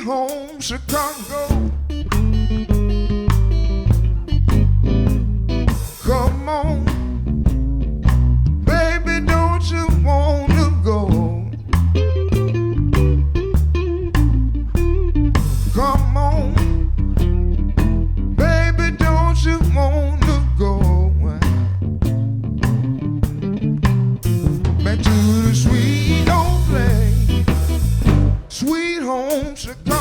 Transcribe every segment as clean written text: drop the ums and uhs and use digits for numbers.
home Chicago. Come on, baby, don't you wanna go? Come on, baby, don't you wanna go? Back to the sweet old place, sweet home Chicago.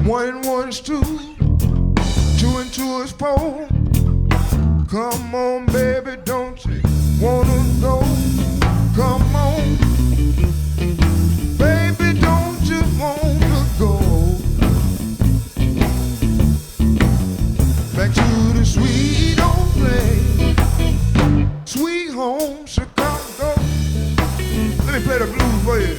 One and one is two, two and two is four. Come on, baby, don't you wanna go? Come on, baby, don't you wanna go? Back to the sweet old place, sweet home Chicago. Let me play the blues for you.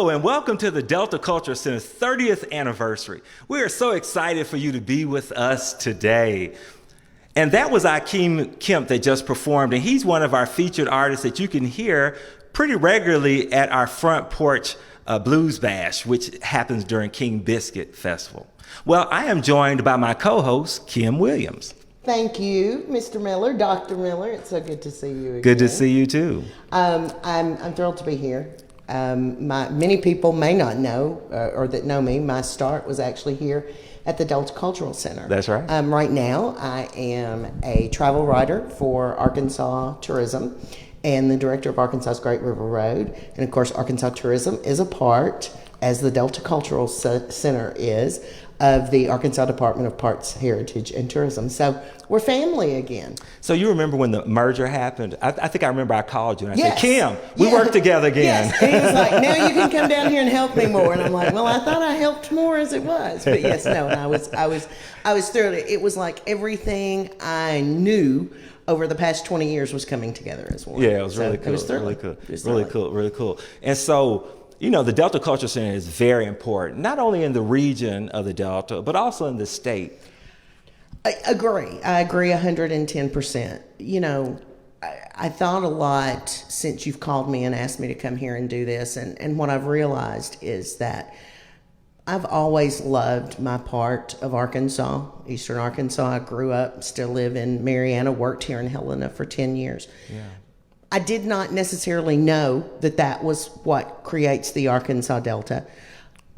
And welcome to the Delta Cultural Center's 30th anniversary. We are so excited for you to be with us today. And that was Akeem Kemp that just performed, and he's one of our featured artists that you can hear pretty regularly at our Front Porch Blues Bash, which happens during King Biscuit Festival. Well, I am joined by my co-host, Kim Williams. Thank you, Mr. Miller, Dr. Miller. It's so good to see you again. Good to see you too. I'm thrilled to be here. Many people may not know, or that know me, my start was actually here at the Delta Cultural Center. That's right. Right now, I am a travel writer for Arkansas Tourism and the director of Arkansas's Great River Road. And of course, Arkansas Tourism is a part, as the Delta Cultural Center is, of the Arkansas Department of Parks, Heritage, and Tourism. So we're family again. So you remember when the merger happened? I think I remember I called you and I said, Yes. Kim, we work together again. Yes. And he was like, now you can come down here and help me more. And I'm like, well, I thought I helped more as it was. But yes, no, and I was thrilled. It was like everything I knew over the past 20 years was coming together as one. Yeah, it was really cool. It was thrilling. Really cool. And so, you know, the Delta Cultural Center is very important, not only in the region of the Delta, but also in the state. I agree 110%. You know, I thought a lot since you've called me and asked me to come here and do this, and what I've realized is that I've always loved my part of Arkansas, Eastern Arkansas. I grew up, still live in Marianna, worked here in Helena for 10 years. Yeah. I did not necessarily know that that was what creates the Arkansas Delta,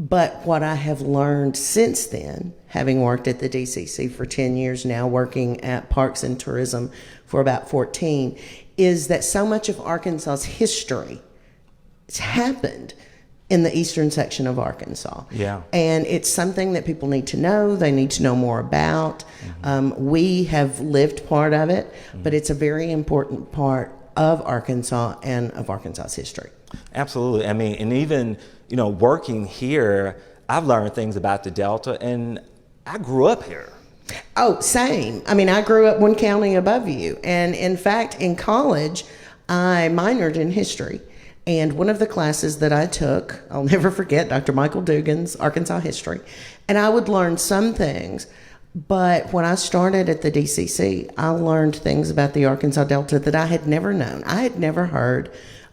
But what I have learned since then, having worked at the DCC for 10 years now, working at Parks and Tourism for about 14, is that so much of Arkansas's history has happened in the eastern section of Arkansas. Yeah. And it's something that people need to know. They need to know more about. We have lived part of it, but it's a very important part of Arkansas and of Arkansas's history. Absolutely. I mean, and even, working here, I've learned things about the Delta, and I grew up here. Oh, same. I mean, I grew up one county above you. And in fact, in college, I minored in history. And one of the classes that I took, I'll never forget, Dr. Michael Dugan's Arkansas history. And I would learn some things. But when I started at the DCC, I learned things about the Arkansas Delta that I had never known. I had never heard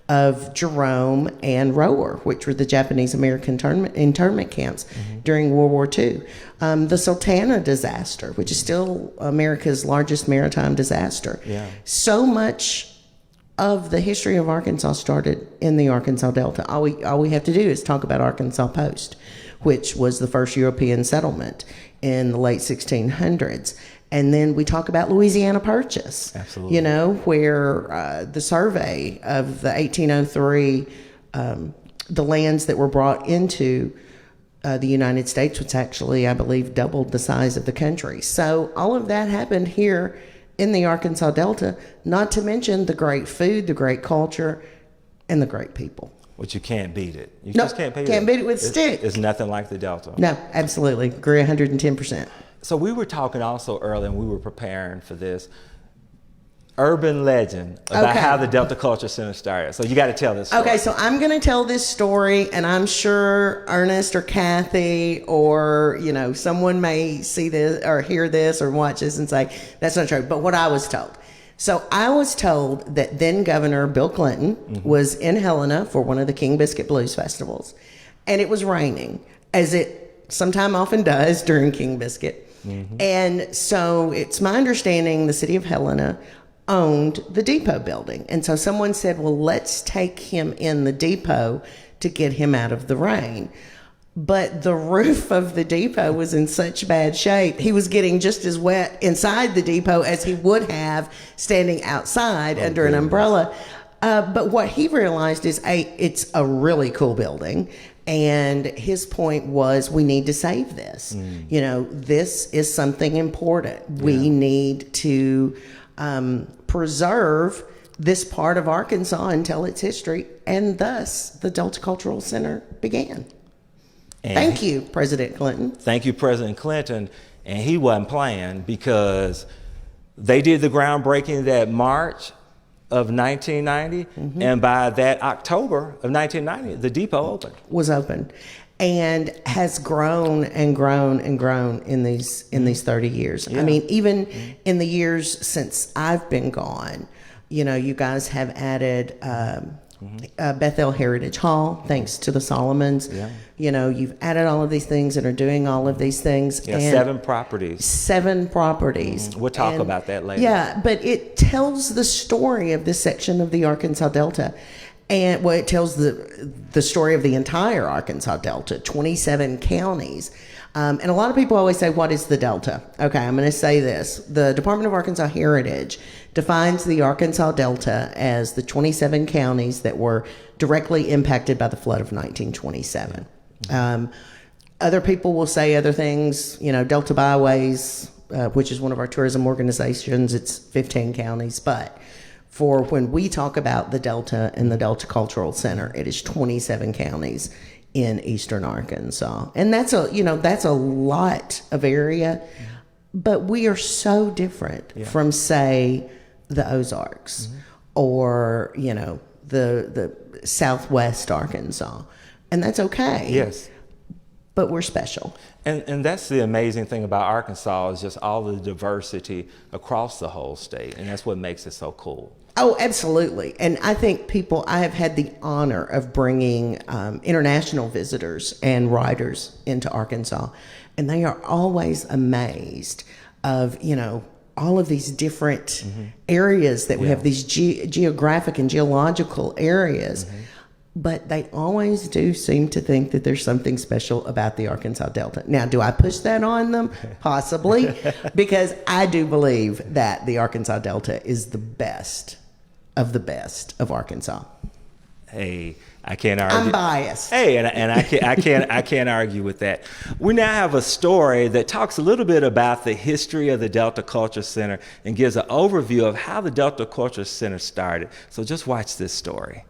of Jerome and Rower, which were the Japanese-American internment camps during World War II. The Sultana disaster, which is still America's largest maritime disaster. Yeah. So much of the history of Arkansas started in the Arkansas Delta. All we have to do is talk about Arkansas Post, which was the first European settlement in the late 1600s. And then we talk about Louisiana Purchase. Absolutely. Where the survey of the 1803, the lands that were brought into the United States, which actually, I believe, doubled the size of the country. So all of that happened here in the Arkansas Delta, not to mention the great food, the great culture, and the great people. But you can't beat it. You No, just can't beat it. can't beat it with stick. It's nothing like the Delta. No, absolutely. Agree 110%. So we were talking also earlier, and we were preparing for this urban legend about Okay. how the Delta Culture Center started. So you got to tell this story. Okay, so I'm going to tell this story, and I'm sure Ernest or Kathy or, someone may see this or hear this or watch this and say, that's not true. But what I was told. So I was told that then Governor Bill Clinton was in Helena for one of the King Biscuit Blues festivals, and it was raining, as it sometime often does during King Biscuit. And so it's my understanding the city of Helena owned the depot building. And so someone said, well, let's take him in the depot to get him out of the rain. But the roof of the depot was in such bad shape, he was getting just as wet inside the depot as he would have standing outside under an umbrella. But what he realized is, it's a really cool building. And his point was, we need to save this. This is something important. Yeah. We need to preserve this part of Arkansas and tell its history. And thus, the Delta Cultural Center began. And thank you, President Clinton. Thank you, President Clinton. And he wasn't playing, because they did the groundbreaking that March of 1990, and by that October of 1990, the depot opened. Was open, and has grown and grown and grown in these 30 years. Yeah. I mean, even in the years since I've been gone, you guys have added Bethel Heritage Hall, thanks to the Solomons. Yeah. You've added all of these things and are doing all of these things. Yeah, and 7 properties. 7 properties. We'll talk about that later. Yeah, but it tells the story of this section of the Arkansas Delta. And it tells the story of the entire Arkansas Delta, 27 counties. And a lot of people always say, what is the Delta? Okay, I'm going to say this. The Department of Arkansas Heritage defines the Arkansas Delta as the 27 counties that were directly impacted by the flood of 1927. Other people will say other things, Delta Byways, which is one of our tourism organizations, it's 15 counties. But for when we talk about the Delta and the Delta Cultural Center, it is 27 counties in eastern Arkansas. And that's a lot of area, but we are so different from, say, the Ozarks or, the Southwest Arkansas. And that's okay. Yes. But we're special. And that's the amazing thing about Arkansas, is just all the diversity across the whole state. And that's what makes it so cool. Oh, absolutely. And I think I have had the honor of bringing international visitors and writers into Arkansas. And they are always amazed of, all of these different areas that we have, these geographic and geological areas. but they always do seem to think that there's something special about the Arkansas Delta. Now, do I push that on them? Possibly, because I do believe that the Arkansas Delta is the best of Arkansas. Hey, I can't argue. I'm biased. Hey, and I can't argue with that. We now have a story that talks a little bit about the history of the Delta Culture Center and gives an overview of how the Delta Culture Center started. So just watch this story.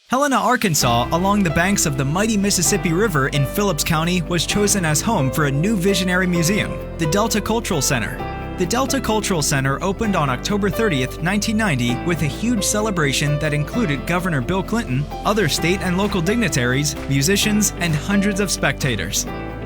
Helena, Arkansas, along the banks of the mighty Mississippi River in Phillips County, was chosen as home for a new visionary museum, the Delta Cultural Center. The Delta Cultural Center opened on October 30th, 1990, with a huge celebration that included Governor Bill Clinton, other state and local dignitaries, musicians, and hundreds of spectators.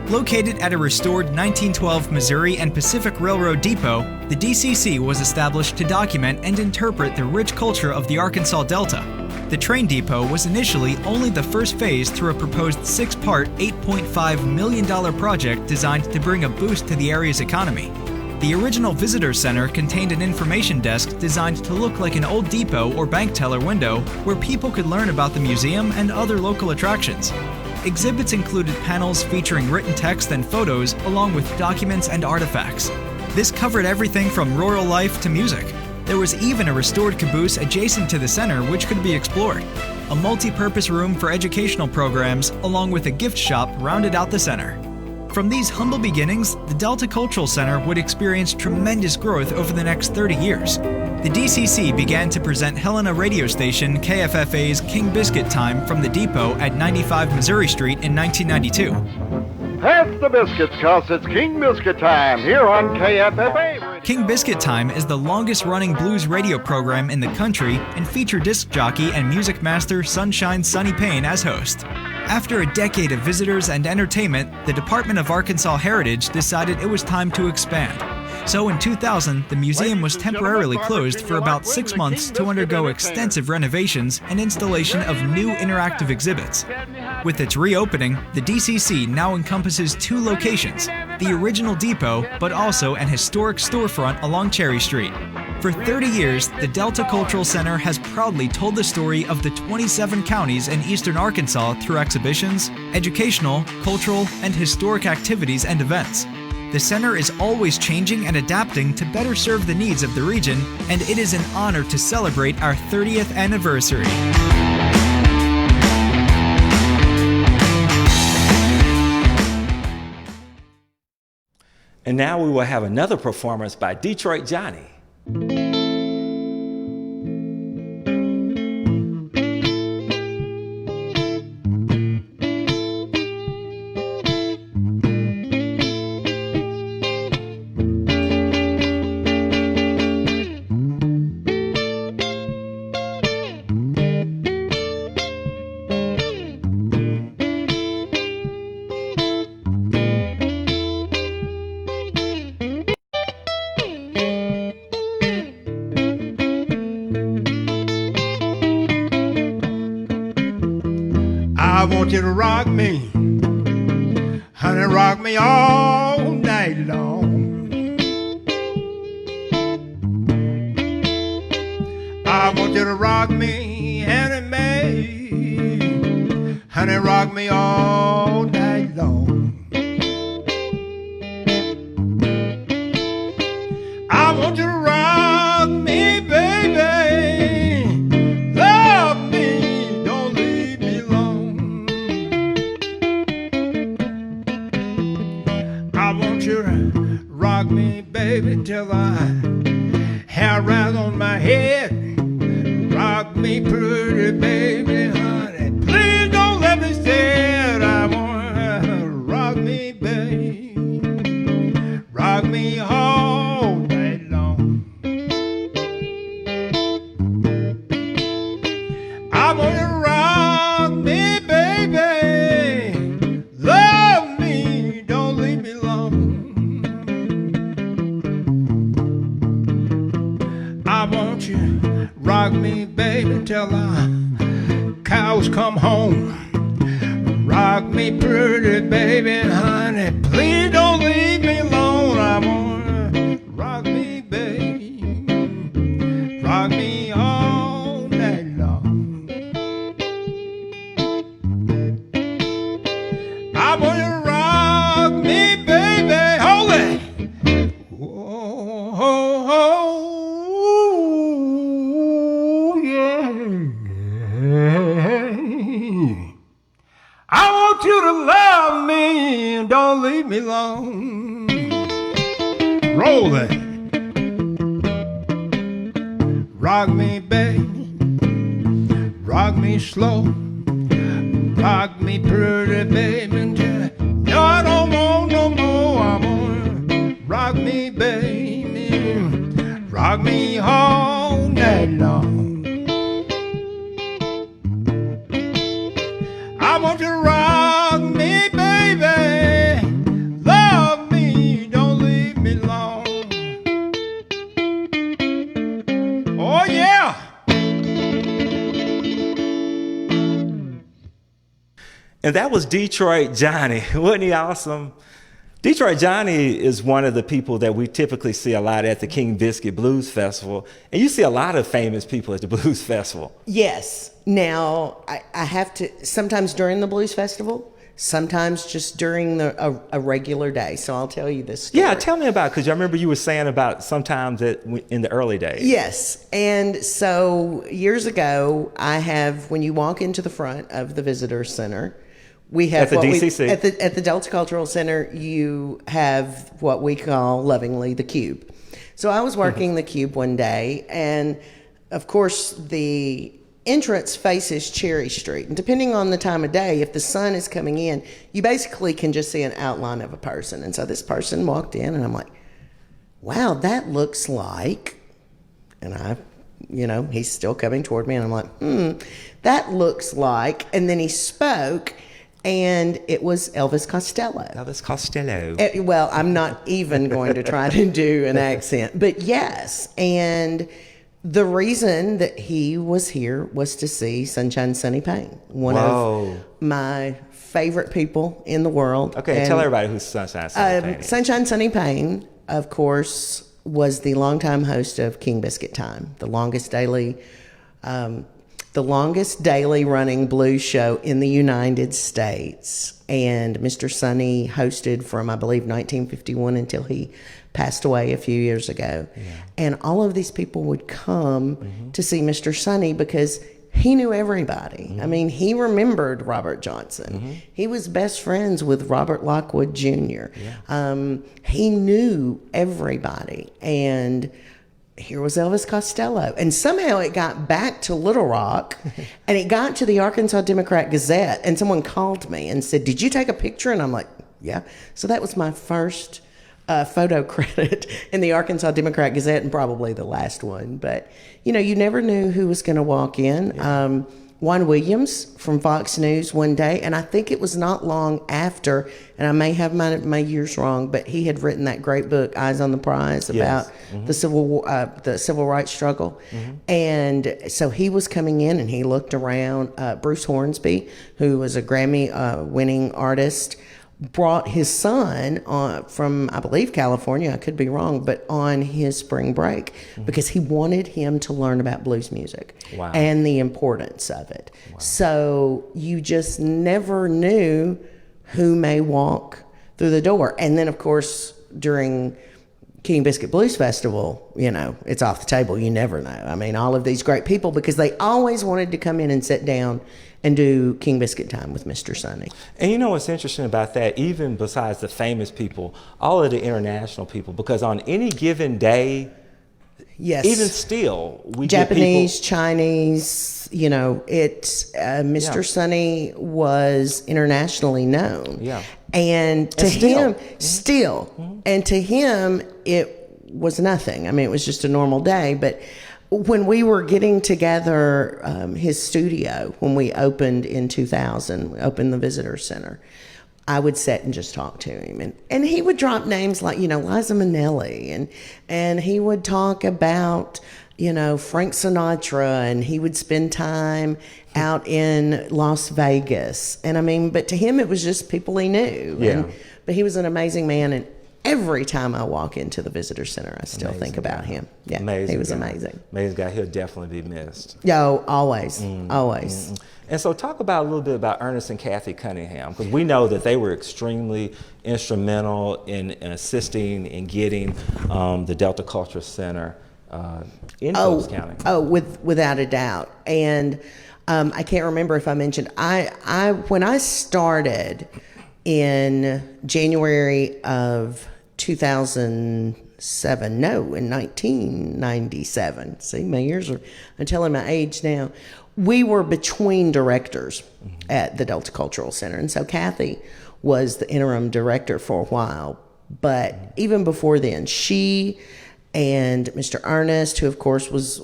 Located at a restored 1912 Missouri and Pacific Railroad depot, the DCC was established to document and interpret the rich culture of the Arkansas Delta. The train depot was initially only the first phase through a proposed 6-part, $8.5 million project designed to bring a boost to the area's economy. The original visitor center contained an information desk designed to look like an old depot or bank teller window where people could learn about the museum and other local attractions. Exhibits included panels featuring written text and photos along with documents and artifacts. This covered everything from rural life to music. There was even a restored caboose adjacent to the center which could be explored. A multi-purpose room for educational programs along with a gift shop rounded out the center. From these humble beginnings, the Delta Cultural Center would experience tremendous growth over the next 30 years. The DCC began to present Helena radio station KFFA's King Biscuit Time from the depot at 95 Missouri Street in 1992. Pass the biscuits, cause it's King Biscuit Time here on KFFA. King Biscuit Time is the longest-running blues radio program in the country and featured disc jockey and music master Sunshine Sonny Payne as host. After a decade of visitors and entertainment, the Department of Arkansas Heritage decided it was time to expand. So in 2000, the museum was temporarily closed for about 6 months to undergo extensive renovations and installation of new interactive exhibits. With its reopening, the DCC now encompasses 2 locations, the original depot, but also an historic storefront along Cherry Street. For 30 years, the Delta Cultural Center has proudly told the story of the 27 counties in eastern Arkansas through exhibitions, educational, cultural, and historic activities and events. The center is always changing and adapting to better serve the needs of the region, and it is an honor to celebrate our 30th anniversary. And now we will have another performance by Detroit Johnny. I want you to rock me, honey, rock me all night long. I want you to rock me, Annie Mae, honey, rock me all night long. I want you to rock me, baby, love me, don't leave me alone. I want you to rock me, baby, till I hair rise on my head. Rock me pretty, baby, honey, please don't let me stay. I want to rock me, baby, rock me all night long. I want to rock me, baby, love me, don't leave me alone. I want you to rock me, baby, till the cows come home. Rock me pretty, baby, honey, please don't leave me alone. I want to rock me, baby, rock me all night long. Roll it. Rock me, baby. Rock me slow. Rock me pretty, baby. Until I don't want no more. I wanna rock me, baby. Rock me all night long. I want you to rock me, baby. Love me, don't leave me long. Oh, yeah. And that was Detroit Johnny. Wasn't he awesome? Detroit Johnny is one of the people that we typically see a lot at the King Biscuit Blues Festival. And you see a lot of famous people at the Blues Festival. Yes. Now, I have to, sometimes during the Blues Festival, sometimes just during a regular day. So I'll tell you this story. Yeah, tell me about it, because I remember you were saying about sometimes that in the early days. Yes. And so years ago, when you walk into the front of the Visitor Center, we have at the DCC. At the Delta Cultural Center, you have what we call lovingly the Cube. So I was working the Cube one day, and of course the entrance faces Cherry Street. And depending on the time of day, if the sun is coming in, you basically can just see an outline of a person. And so this person walked in, and I'm like, wow, that looks like, and he's still coming toward me, and I'm like, that looks like, and then he spoke, and it was Elvis Costello. Elvis Costello. Well, I'm not even going to try to do an accent, but yes. And the reason that he was here was to see Sunshine Sunny Payne, one of my favorite people in the world. Okay, and tell everybody who Sunshine Sunny Payne is. Sunshine Sunny Payne, of course, was the longtime host of King Biscuit Time, the longest daily running blues show in the United States. And Mr. Sonny hosted from, I believe, 1951 until he passed away a few years ago. Yeah. And all of these people would come to see Mr. Sonny because he knew everybody. I mean, he remembered Robert Johnson. He was best friends with Robert Lockwood Jr. Yeah. He knew everybody. And here was Elvis Costello. And somehow it got back to Little Rock, and it got to the Arkansas Democrat-Gazette, and someone called me and said, did you take a picture? And I'm like, yeah. So that was my first photo credit in the Arkansas Democrat-Gazette, and probably the last one. But, you never knew who was going to walk in. Yeah. Juan Williams from Fox News one day, and I think it was not long after, and I may have my years wrong, but he had written that great book, Eyes on the Prize, about the civil rights struggle. And so he was coming in, and he looked around. Bruce Hornsby, who was a Grammy-winning artist, brought his son from, I believe, California, I could be wrong, but on his spring break because he wanted him to learn about blues music and the importance of it. Wow. So you just never knew who may walk through the door. And then, of course, during King Biscuit Blues Festival, it's off the table. You never know. I mean, all of these great people, because they always wanted to come in and sit down and do King Biscuit Time with Mr. Sonny. And you know what's interesting about that, even besides the famous people, all of the international people, because on any given day, yes, even still, we Japanese, get people, Chinese, Mr. Sonny was internationally known. Yeah. And to him, and to him, it was nothing. I mean, it was just a normal day, but when we were getting together, his studio, when we opened in 2000, we opened the Visitor Center, I would sit and just talk to him. And he would drop names like, Liza Minnelli. And he would talk about, Frank Sinatra. And he would spend time out in Las Vegas. And I mean, but to him, it was just people he knew. Yeah. But he was an amazing man. And every time I walk into the Visitor Center, I still think about him. Yeah, amazing. He was guy. amazing. Amazing guy. He'll definitely be missed. Yo, always. And so talk about a little bit about Ernest and Kathy Cunningham, because we know that they were extremely instrumental in assisting in getting the Delta Culture Center in Phillips County. Oh, without a doubt. And I can't remember if I mentioned, when I started in January of 2007. No, in 1997. See, my years are, I'm telling my age now. We were between directors at the Delta Cultural Center. And so Kathy was the interim director for a while. But even before then, she and Mr. Ernest, who of course was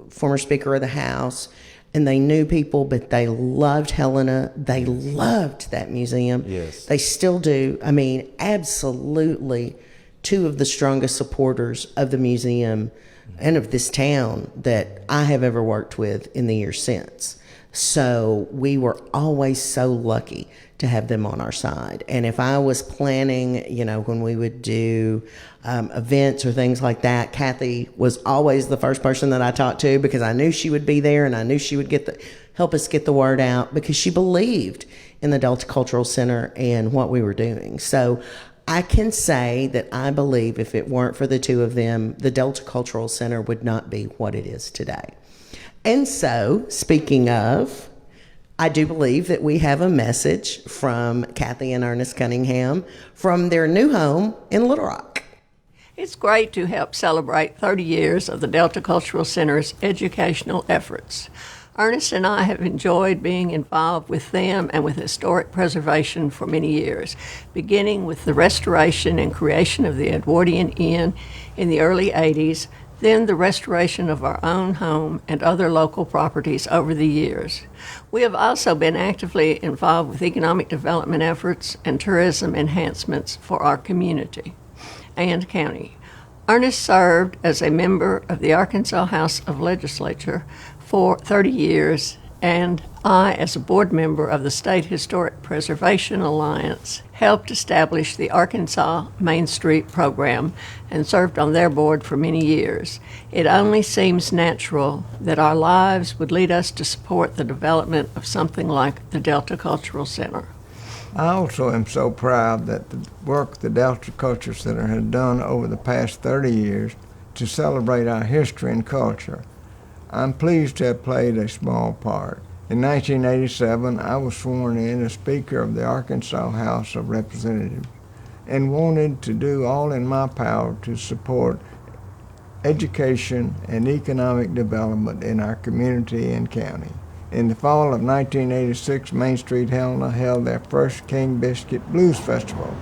former Speaker of the House, and they knew people, but they loved Helena. They loved that museum. Yes. They still do. I mean, absolutely two of the strongest supporters of the museum and of this town that I have ever worked with in the years since. So we were always so lucky to have them on our side. And if I was planning, you know, when we would do events or things like that, Kathy was always the first person that I talked to, because I knew she would be there and I knew she would help us get the word out, because she believed in the Delta Cultural Center and what we were doing. So I can say that I believe if it weren't for the two of them, the Delta Cultural Center would not be what it is today. And so, speaking of, I do believe that we have a message from Kathy and Ernest Cunningham from their new home in Little Rock. It's great to help celebrate 30 years of the Delta Cultural Center's educational efforts. Ernest and I have enjoyed being involved with them and with historic preservation for many years, beginning with the restoration and creation of the Edwardian Inn in the early 80s, then the restoration of our own home and other local properties over the years. We have also been actively involved with economic development efforts and tourism enhancements for our community and county. Ernest served as a member of the Arkansas House of Legislature for 30 years, and I, as a board member of the State Historic Preservation Alliance, helped establish the Arkansas Main Street program and served on their board for many years. It only seems natural that our lives would lead us to support the development of something like the Delta Cultural Center. I also am so proud that the work the Delta Cultural Center has done over the past 30 years to celebrate our history and culture. I'm pleased to have played a small part. In 1987, I was sworn in as Speaker of the Arkansas House of Representatives and wanted to do all in my power to support education and economic development in our community and county. In the fall of 1986, Main Street Helena held their first King Biscuit Blues Festival.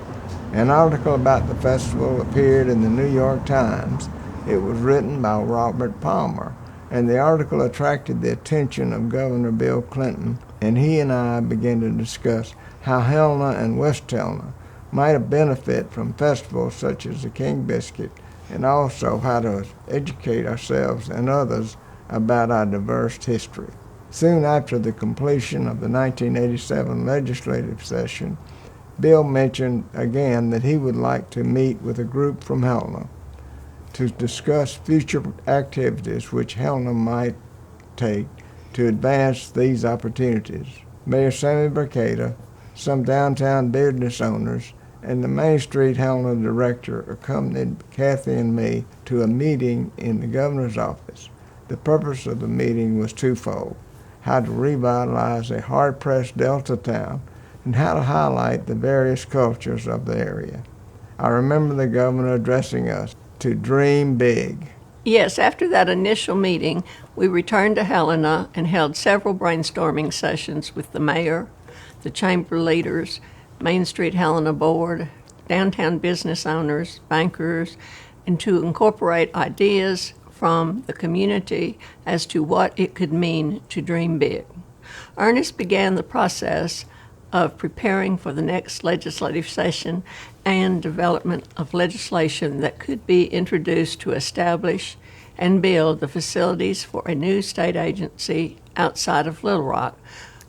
An article about the festival appeared in the New York Times. It was written by Robert Palmer, and the article attracted the attention of Governor Bill Clinton, and he and I began to discuss how Helena and West Helena might benefit from festivals such as the King Biscuit, and also how to educate ourselves and others about our diverse history. Soon after the completion of the 1987 legislative session, Bill mentioned again that he would like to meet with a group from Helena to discuss future activities which Helena might take to advance these opportunities. Mayor Sammy Bercada, some downtown business owners, and the Main Street Helena director accompanied Kathy and me to a meeting in the governor's office. The purpose of the meeting was twofold: how to revitalize a hard-pressed Delta town and how to highlight the various cultures of the area. I remember the governor addressing us to dream big. Yes, after that initial meeting, we returned to Helena and held several brainstorming sessions with the mayor, the chamber leaders, Main Street Helena board, downtown business owners, bankers, and to incorporate ideas from the community as to what it could mean to dream big. Ernest began the process of preparing for the next legislative session and development of legislation that could be introduced to establish and build the facilities for a new state agency outside of Little Rock,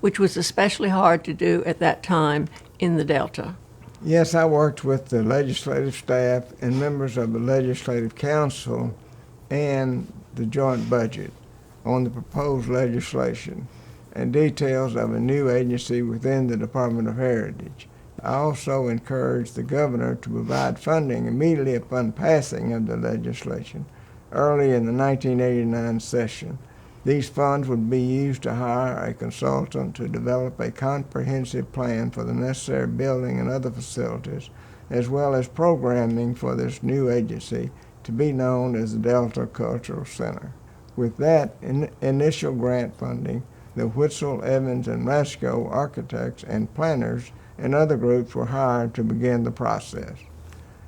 which was especially hard to do at that time in the Delta. Yes, I worked with the legislative staff and members of the Legislative Council and the joint budget on the proposed legislation and details of a new agency within the Department of Heritage. I also encouraged the governor to provide funding immediately upon passing of the legislation early in the 1989 session. These funds would be used to hire a consultant to develop a comprehensive plan for the necessary building and other facilities as well as programming for this new agency to be known as the Delta Cultural Center. With that initial grant funding, the Whitzel, Evans, and Rasco architects and planners and other groups were hired to begin the process.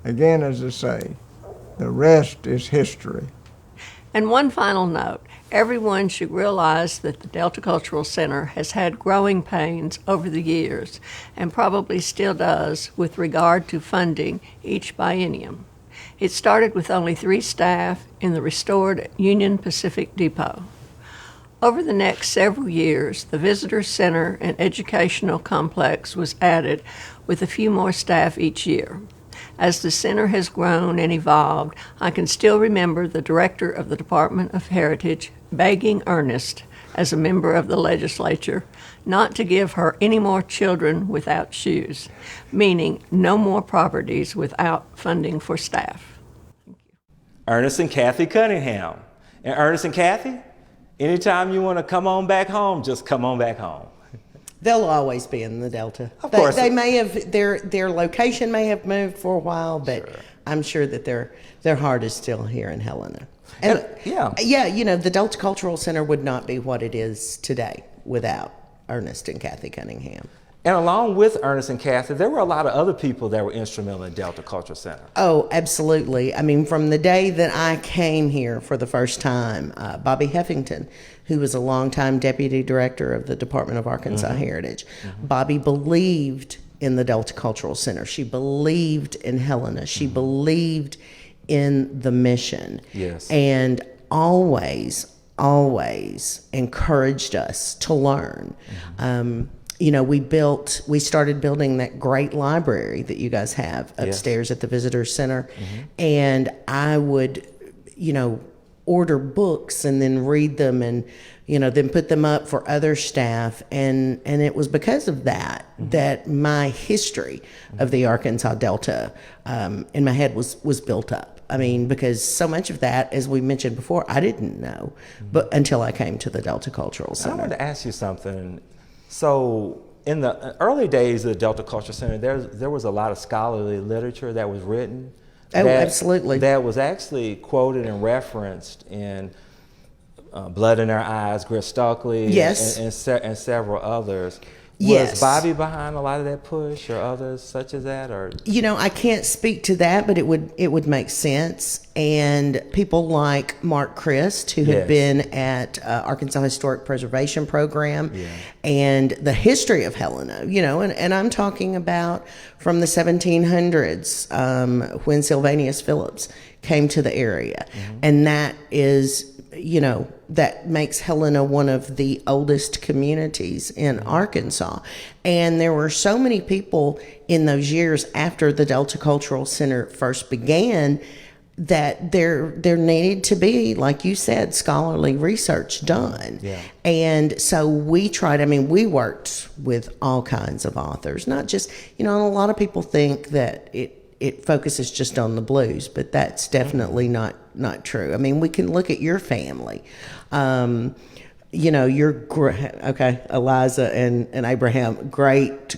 Again, as I say, the rest is history. And one final note, everyone should realize that the Delta Cultural Center has had growing pains over the years and probably still does with regard to funding each biennium. It started with only 3 staff in the restored Union Pacific Depot. Over the next several years, the Visitor Center and Educational Complex was added with a few more staff each year. As the center has grown and evolved, I can still remember the director of the Department of Heritage begging Ernest, as a member of the legislature, not to give her any more children without shoes, meaning no more properties without funding for staff. Ernest and Kathy Cunningham. And Ernest and Kathy, anytime you want to come on back home, just come on back home. They'll always be in the Delta. Of course. They may have, their location may have moved for a while, but sure. I'm sure that their heart is still here in Helena. And yeah, you know, the Delta Cultural Center would not be what it is today without Ernest and Kathy Cunningham. And along with Ernest and Kathy, there were a lot of other people that were instrumental in Delta Cultural Center. Oh, absolutely. I mean, from the day that I came here for the first time, Bobby Heffington, who was a longtime deputy director of the Department of Arkansas Heritage, Bobby believed in the Delta Cultural Center. She believed in Helena. She believed in the mission. Yes. And always encouraged us to learn. You know, we started building that great library that you guys have upstairs at the Visitor Center. And I would, you know, order books and then read them and, you know, then put them up for other staff. And it was because of that, that my history of the Arkansas Delta in my head was built up. I mean, because so much of that, as we mentioned before, I didn't know, but until I came to the Delta Cultural Center. I wanted to ask you something. So in the early days of the Delta Cultural Center, there was a lot of scholarly literature that was written. Oh, absolutely. That was actually quoted and referenced in Blood in Our Eyes, Griff Stockley, yes, and several others. Yes. Was Bobby behind a lot of that push, or others such as that, or? You know, I can't speak to that, but it would make sense. And people like Mark Christ, who had been at Arkansas Historic Preservation Program, and the history of Helena. You know, and I'm talking about from the 1700s when Sylvanus Phillips came to the area, and that is, you know, that makes Helena one of the oldest communities in Arkansas. And there were so many people in those years after the Delta Cultural Center first began that there needed to be, like you said, scholarly research done. And so we worked with all kinds of authors, not just, you know, a lot of people think that it focuses just on the blues, but that's definitely not true. I mean, we can look at your family. You know, Eliza and Abraham, great.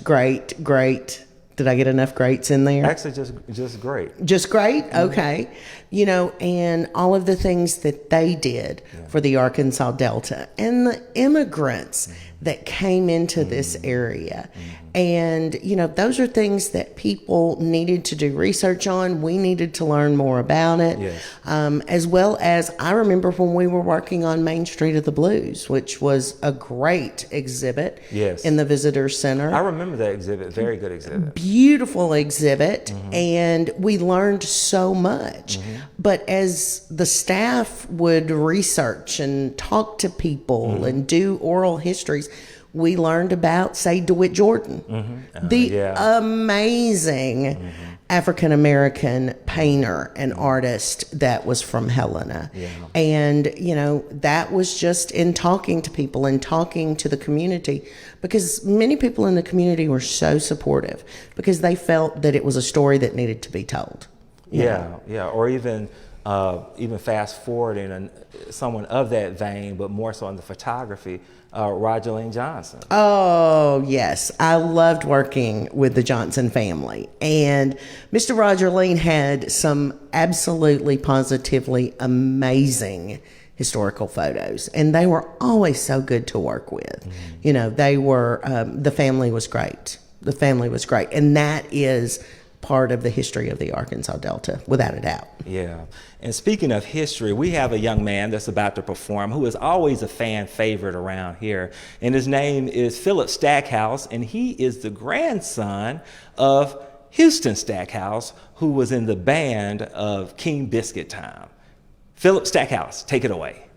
Did I get enough greats in there? Actually, just great. Just great? Okay. You know, and all of the things that they did for the Arkansas Delta and the immigrants that came into this area. And, you know, those are things that people needed to do research on. We needed to learn more about it. As well as, I remember when we were working on Main Street of the Blues, which was a great exhibit in the Visitor Center. I remember that exhibit. Very good exhibit. Beautiful exhibit. And we learned so much. But as the staff would research and talk to people and do oral histories, we learned about, say, DeWitt Jordan, the amazing African-American painter and artist that was from Helena. And, you know, that was just in talking to people and talking to the community, because many people in the community were so supportive because they felt that it was a story that needed to be told. Or even even fast forwarding someone of that vein, but more so in the photography, Roger Lane Johnson. Oh, yes. I loved working with the Johnson family. And Mr. Roger Lean had some absolutely positively amazing historical photos. And they were always so good to work with. Mm-hmm. You know, they were, the family was great. The family was great. And that is part of the history of the Arkansas Delta, without a doubt. Yeah. And speaking of history, we have a young man that's about to perform who is always a fan favorite around here. And his name is Phillip Stackhouse, and he is the grandson of Houston Stackhouse, who was in the band of King Biscuit Time. Phillip Stackhouse, take it away.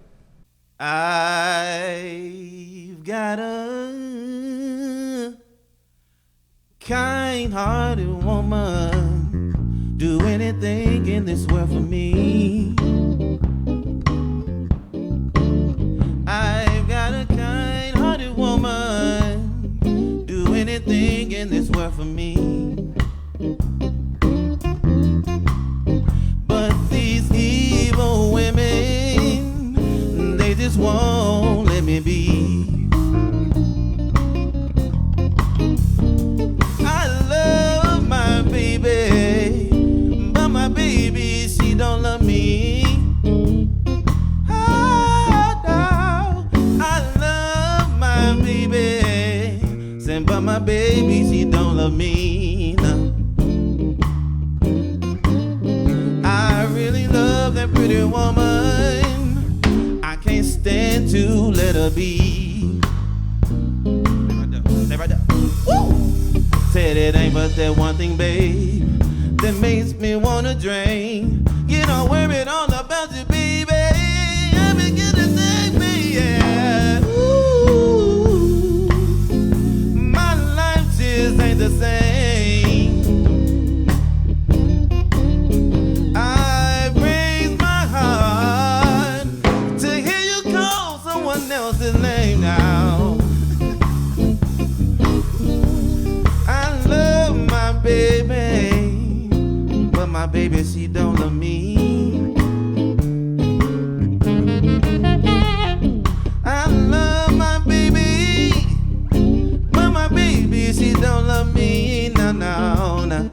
I've got a kind-hearted woman, do anything in this world for me. I've got a kind-hearted woman, do anything in this world for me. But these evil women, they just won't let me be. Baby, she don't love me. Oh, no. I love my baby, but my baby, she don't love me. No. I really love that pretty woman. I can't stand to let her be. Stay right there. Woo! Said it ain't but that one thing, babe, that makes me wanna drain. Get all worried all about you, baby. I begin to think me, yeah. Ooh, my life just ain't the same. I raise my heart to hear you call someone else's name now. I love my baby, my baby, she don't love me. I love my baby, but my baby, she don't love me. No, no, no.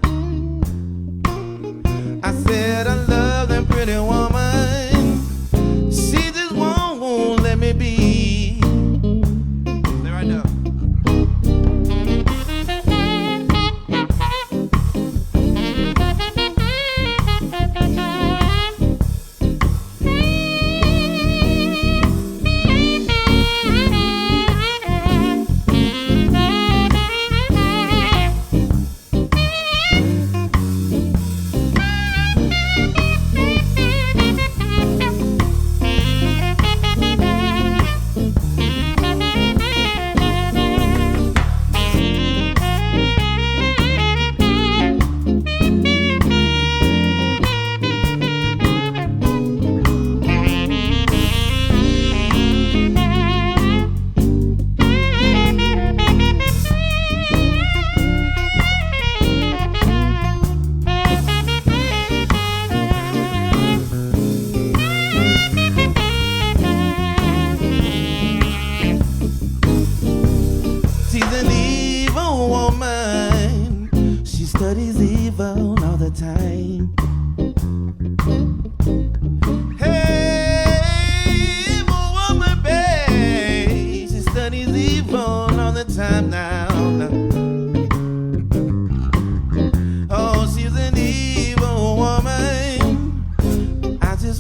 I said I love that pretty woman. She just won't let me be. Stay right there.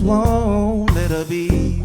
Won't let her be.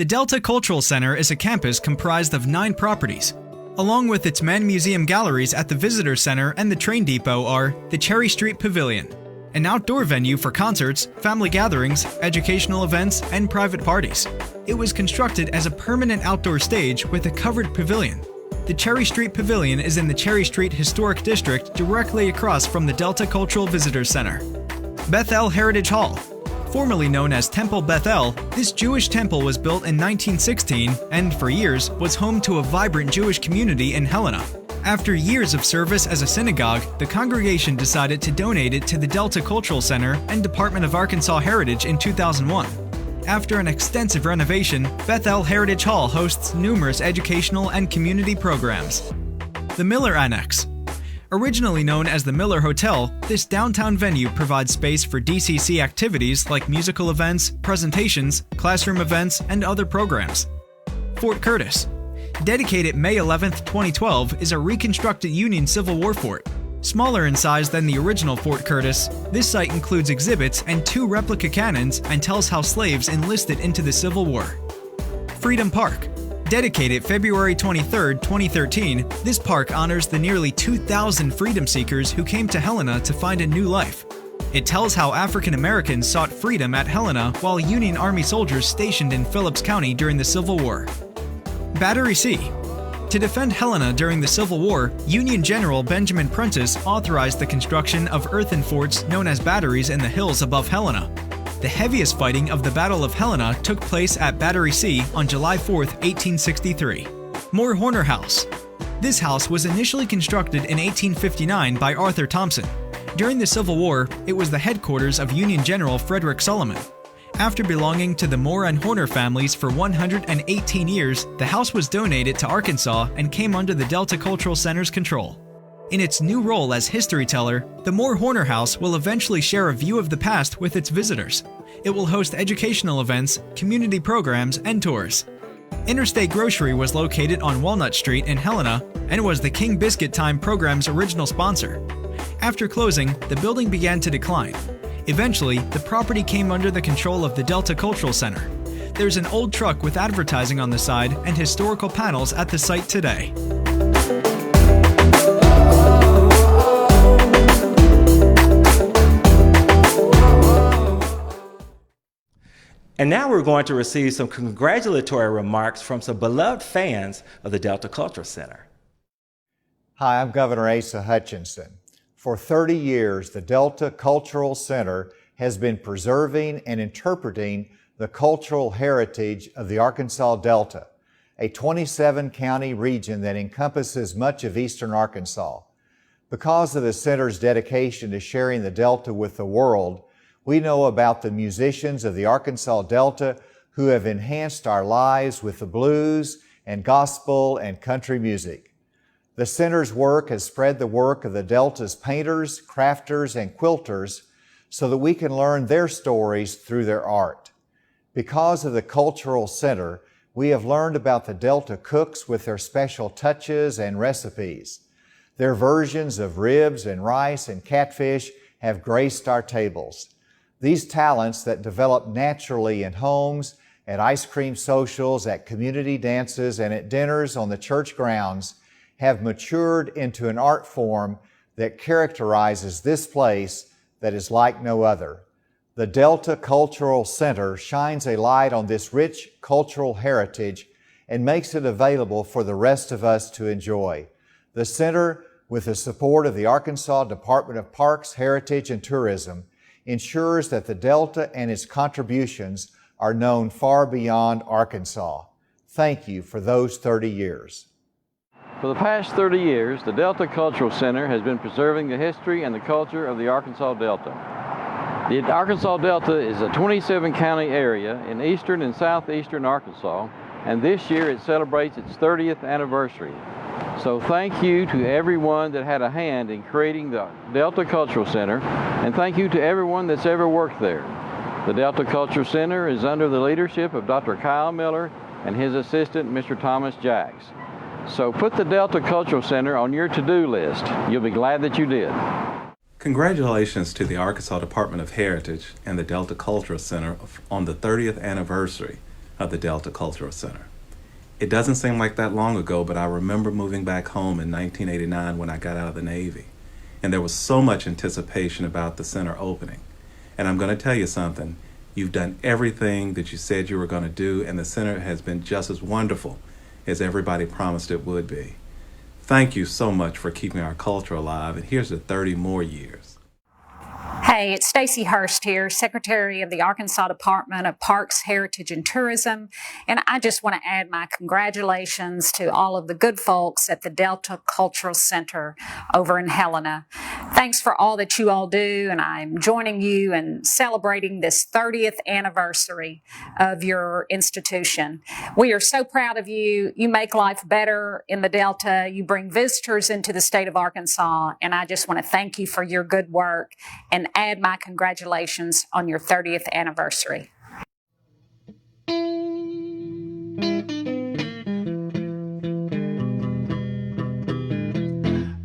The Delta Cultural Center is a campus comprised of 9 properties. Along with its main museum galleries at the Visitor Center and the train depot are the Cherry Street Pavilion, an outdoor venue for concerts, family gatherings, educational events, and private parties. It was constructed as a permanent outdoor stage with a covered pavilion. The Cherry Street Pavilion is in the Cherry Street Historic District directly across from the Delta Cultural Visitor Center. Bethel Heritage Hall. Formerly known as Temple Bethel, this Jewish temple was built in 1916 and, for years, was home to a vibrant Jewish community in Helena. After years of service as a synagogue, the congregation decided to donate it to the Delta Cultural Center and Department of Arkansas Heritage in 2001. After an extensive renovation, Bethel Heritage Hall hosts numerous educational and community programs. The Miller Annex. Originally known as the Miller Hotel, this downtown venue provides space for DCC activities like musical events, presentations, classroom events, and other programs. Fort Curtis. Dedicated May 11, 2012, is a reconstructed Union Civil War fort. Smaller in size than the original Fort Curtis, this site includes exhibits and 2 replica cannons and tells how slaves enlisted into the Civil War. Freedom Park. Dedicated February 23, 2013, this park honors the nearly 2,000 freedom seekers who came to Helena to find a new life. It tells how African Americans sought freedom at Helena while Union Army soldiers stationed in Phillips County during the Civil War. Battery C. To defend Helena during the Civil War, Union General Benjamin Prentiss authorized the construction of earthen forts known as batteries in the hills above Helena. The heaviest fighting of the Battle of Helena took place at Battery C on July 4, 1863. Moore Horner House. This house was initially constructed in 1859 by Arthur Thompson. During the Civil War, it was the headquarters of Union General Frederick Sullivan. After belonging to the Moore and Horner families for 118 years, the house was donated to Arkansas and came under the Delta Cultural Center's control. In its new role as history teller, the Moore Horner House will eventually share a view of the past with its visitors. It will host educational events, community programs, and tours. Interstate Grocery was located on Walnut Street in Helena and was the King Biscuit Time program's original sponsor. After closing, the building began to decline. Eventually, the property came under the control of the Delta Cultural Center. There's an old truck with advertising on the side and historical panels at the site today. And now we're going to receive some congratulatory remarks from some beloved fans of the Delta Cultural Center. Hi, I'm Governor Asa Hutchinson. For 30 years, the Delta Cultural Center has been preserving and interpreting the cultural heritage of the Arkansas Delta, a 27-county region that encompasses much of eastern Arkansas. Because of the center's dedication to sharing the Delta with the world, we know about the musicians of the Arkansas Delta who have enhanced our lives with the blues and gospel and country music. The center's work has spread the work of the Delta's painters, crafters, and quilters so that we can learn their stories through their art. Because of the Cultural Center, we have learned about the Delta cooks with their special touches and recipes. Their versions of ribs and rice and catfish have graced our tables. These talents that develop naturally in homes, at ice cream socials, at community dances, and at dinners on the church grounds have matured into an art form that characterizes this place that is like no other. The Delta Cultural Center shines a light on this rich cultural heritage and makes it available for the rest of us to enjoy. The center, with the support of the Arkansas Department of Parks, Heritage, and Tourism, ensures that the Delta and its contributions are known far beyond Arkansas. Thank you for those 30 years. For the past 30 years, the Delta Cultural Center has been preserving the history and the culture of the Arkansas Delta. The Arkansas Delta is a 27-county area in eastern and southeastern Arkansas, and this year it celebrates its 30th anniversary. So thank you to everyone that had a hand in creating the Delta Cultural Center, and thank you to everyone that's ever worked there. The Delta Cultural Center is under the leadership of Dr. Kyle Miller and his assistant, Mr. Thomas Jacks. So put the Delta Cultural Center on your to-do list. You'll be glad that you did. Congratulations to the Arkansas Department of Heritage and the Delta Cultural Center on the 30th anniversary of the Delta Cultural Center. It doesn't seem like that long ago, but I remember moving back home in 1989 when I got out of the Navy. And there was so much anticipation about the center opening. And I'm going to tell you something. You've done everything that you said you were going to do, and the center has been just as wonderful as everybody promised it would be. Thank you so much for keeping our culture alive, and here's to 30 more years. Hey, it's Stacy Hurst here, Secretary of the Arkansas Department of Parks, Heritage, and Tourism, and I just want to add my congratulations to all of the good folks at the Delta Cultural Center over in Helena. Thanks for all that you all do, and I'm joining you in celebrating this 30th anniversary of your institution. We are so proud of you. You make life better in the Delta. You bring visitors into the state of Arkansas, and I just want to thank you for your good work and add my congratulations on your 30th anniversary.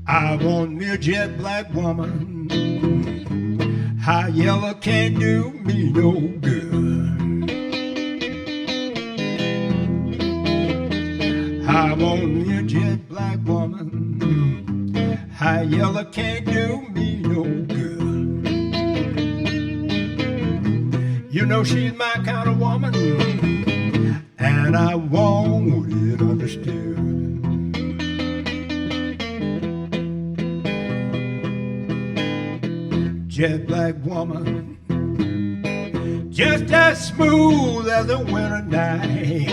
I want me a jet black woman. High yellow can't do me no good. I want me a jet black woman. High yellow can't do me no good. You know she's my kind of woman, and I want it understood. Jet black woman, just as smooth as a winter night.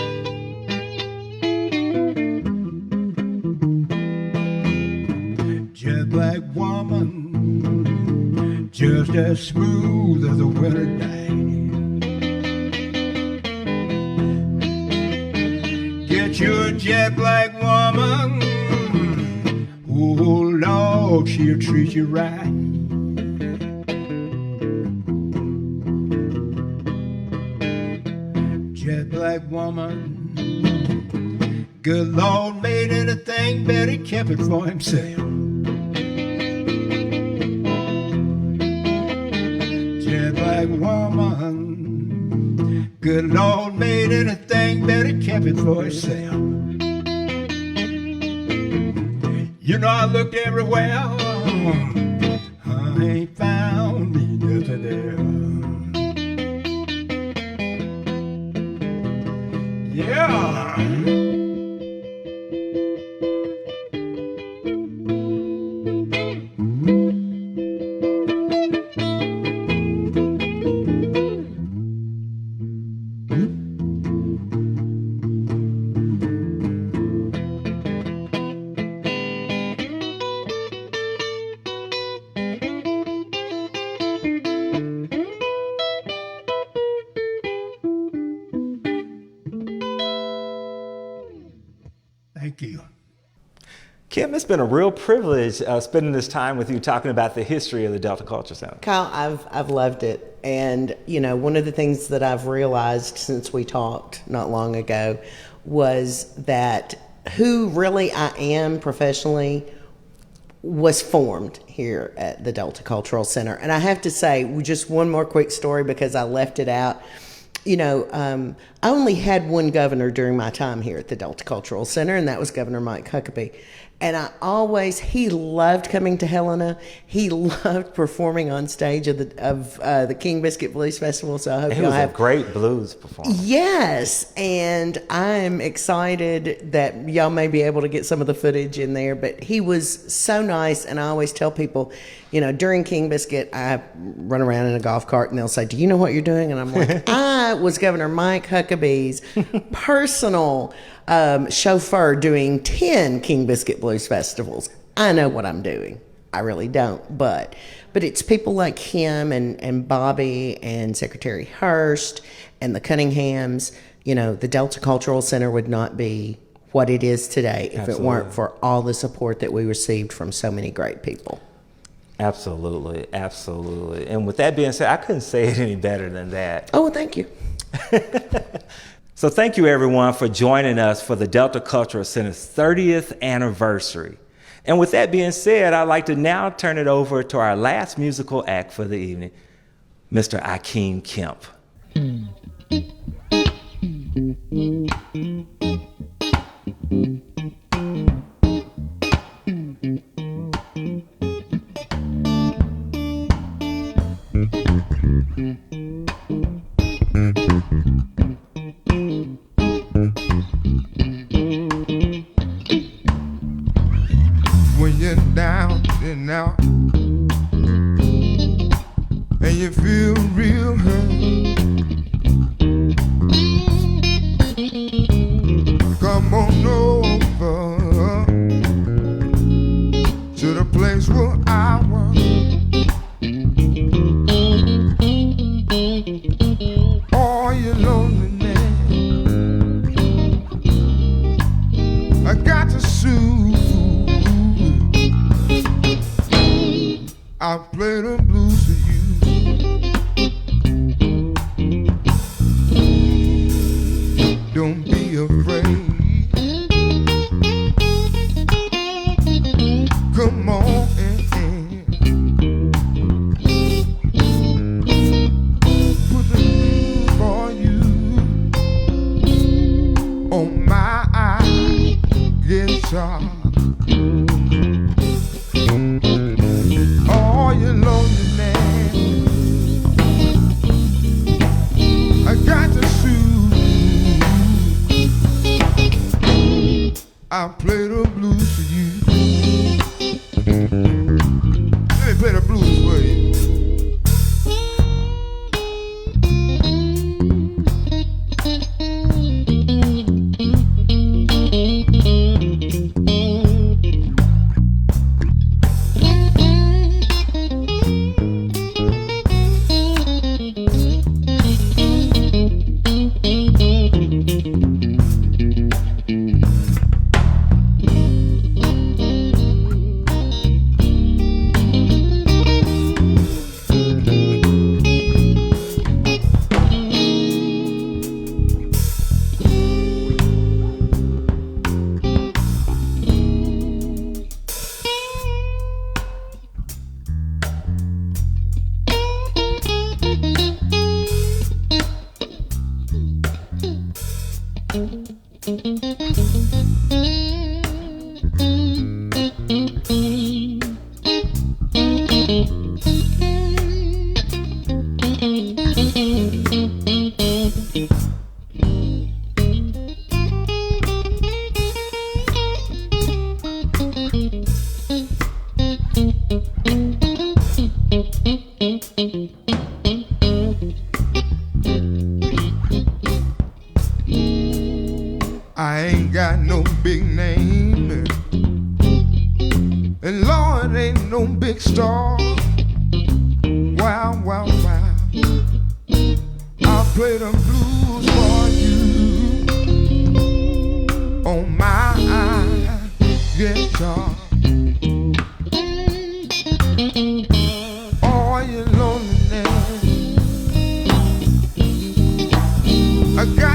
Jet black woman, just as smooth as a winter night. Get you a jet black woman, oh Lord, she'll treat you right. Jet black woman, good Lord made anything, but he kept it for himself. Jet black woman, good Lord made anything, but he kept it for himself. You know I looked everywhere, I ain't found me nothing there. Yeah. Thank you. Kim, it's been a real privilege spending this time with you talking about the history of the Delta Culture Center. Kyle, I've loved it. And, you know, one of the things that I've realized since we talked not long ago was that who really I am professionally was formed here at the Delta Cultural Center. And I have to say, just one more quick story because I left it out. You know, I only had one governor during my time here at the Delta Cultural Center, and that was Governor Mike Huckabee. And he loved coming to Helena. He loved performing on stage of the King Biscuit Blues Festival. So I hope he was a great blues performer. Yes, and I'm excited that y'all may be able to get some of the footage in there. But he was so nice, and I always tell people, you know, during King Biscuit, I run around in a golf cart, and they'll say, "Do you know what you're doing?" And I'm like, "I was Governor Mike Huckabee's personal chauffeur doing 10 King Biscuit Blues festivals. I know what I'm doing. I really don't, but it's people like him and Bobby and Secretary Hurst and the Cunninghams. You know, the Delta Cultural Center would not be what it is today if it weren't for all the support that we received from so many great people." Absolutely, absolutely. And with that being said, I couldn't say it any better than that. Oh, well, thank you. So thank you, everyone, for joining us for the Delta Cultural Center's 30th anniversary. And with that being said, I'd like to now turn it over to our last musical act for the evening, Mr. Akeem Kemp. When you're down and out and you feel real hurt, come on over to the place where I work. All you loneliness, I got to soothe. I'll play the blues for you. Don't be afraid. Come on and put the blues for you on my guitar. All your loneliness, I got to soothe. I'll play the blues for you. Let me play the blues for you. I ain't got no big name, and Lord ain't no big star. Wow, wow, wow. I'll play the blues for you on my guitar. All your loneliness, I got